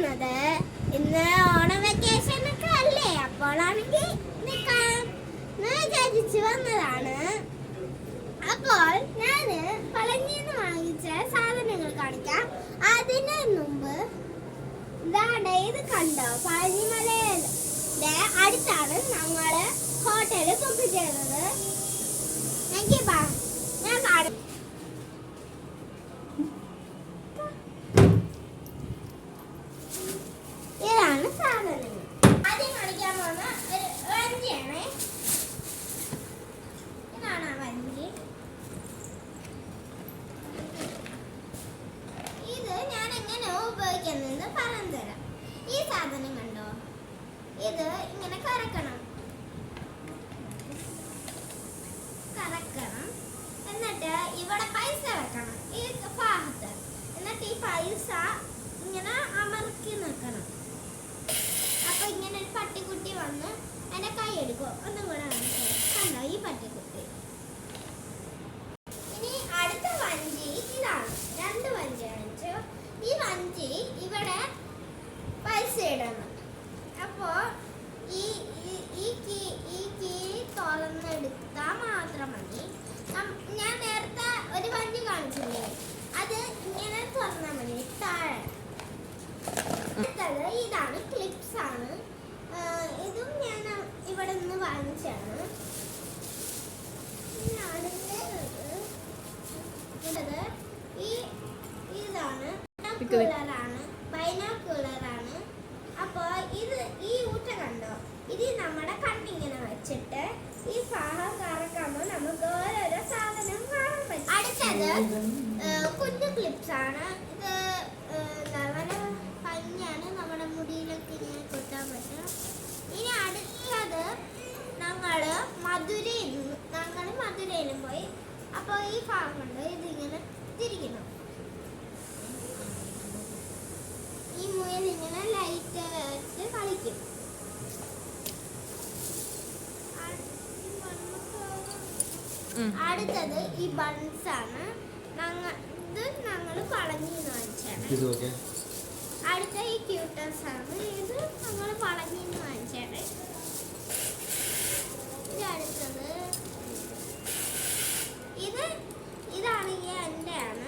വന്നത് ഇന്ന് ഓണം വെക്കേഷൻ ഒക്കെ അല്ലേ, അപ്പോഴാണെങ്കിൽ വിചാരിച്ചു വന്നതാണ്. അപ്പോൾ ഞാന് പളനിന്ന് വാങ്ങിച്ച സാധനങ്ങൾ കാണിക്കാം. അതിന് മുമ്പ് ഇത് കണ്ടോ, പഴനിമലയുടെ അടുത്താണ് ഞങ്ങള് ഹോട്ടൽ ബുക്ക് ചെയ്തത്. ഞാൻ കാണും. ഇതാണ് സാധനങ്ങൾ. ആദ്യം കാണിക്കാൻ പോകുന്ന ഒരു വഞ്ചിയാണ്. ഇതാണ് ആ വഞ്ചി. ഇത് ഞാൻ എങ്ങനെ ഉപയോഗിക്കുന്നതെന്ന് പറഞ്ഞു തരാം. ഈ സാധനം കണ്ടോ, ഇത് ഇങ്ങനെ കറക്കണം. എന്നിട്ട് ഇവിടെ പൈസ വെക്കണം ഈ ഭാഗത്ത്. എന്നിട്ട് ഈ പൈസ ഇങ്ങനെ അമർത്തി നിൽക്കണം. അപ്പൊ ഇങ്ങനെ ഒരു പട്ടിക്കുട്ടി വന്ന് എന്റെ കൈ എടുക്കും. ഒന്നും കൂടെ കണ്ടോ ഈ പട്ടിക്കുട്ടി. ഇനി അടുത്ത വഞ്ചി ഇതാണ്. 2 വഞ്ചി കാണിച്ചു. ഈ വഞ്ചി ഇവിടെ പൈസ ഇടണം. അപ്പോ ഈ കീ തുറന്നെടുത്താൽ മാത്രം മതി. ഞാൻ നേരത്തെ ഒരു വഞ്ചി കാണിച്ചില്ലേ, അത് ഇങ്ങനെ തുറന്നാൽ മതി താഴെ. അടുത്തത് ഇതാണ്, ക്ലിപ്സ് ആണ്. ഇതും ഞാൻ ഇവിടെ നിന്ന് വാങ്ങിച്ചാണ്. ഇതാണ് ബൈനോക്കുലറാണ്. അപ്പോൾ ഇത് ഈ ഊട്ട കണ്ടോ, ഇത് നമ്മുടെ കണ്ണിങ്ങനെ വെച്ചിട്ട് ഈ ഭാഗം കറക്കുമ്പോൾ നമുക്ക് ഓരോരോ സാധനം കാണാൻ പറ്റും. അടുത്തത് കുഞ്ഞു ക്ലിപ്സ് ആണ്. ഇത് വളരെ ഭംഗിയാണ്, നമ്മുടെ മുടിയിലൊക്കെ ഇങ്ങനെ കുത്താൻ പറ്റും. ഇനി അടുത്തത് ഞങ്ങൾ മധുരയിലും പോയി. അപ്പോൾ ഈ ഭാഗം കൊണ്ട് ഇതിങ്ങനെ തിരിക്കണം. ഈ മുയൽ ഇങ്ങനെ ലൈറ്റ് വെച്ച് കളിക്കും. അടുത്തത് ഈ ബൺസ് ആണ്. ഇത് ഞങ്ങൾ പളനിന്ന് വാങ്ങിച്ചാണ്. അടുത്ത ഈ ക്യൂട്ടസ് ആണ്. ഇത് ഞങ്ങൾ പളനിന്ന് വാങ്ങിച്ചാണ്. ഇത് അടുത്തത് ഇതാണെങ്കിൽ എൻ്റെ ആണ്.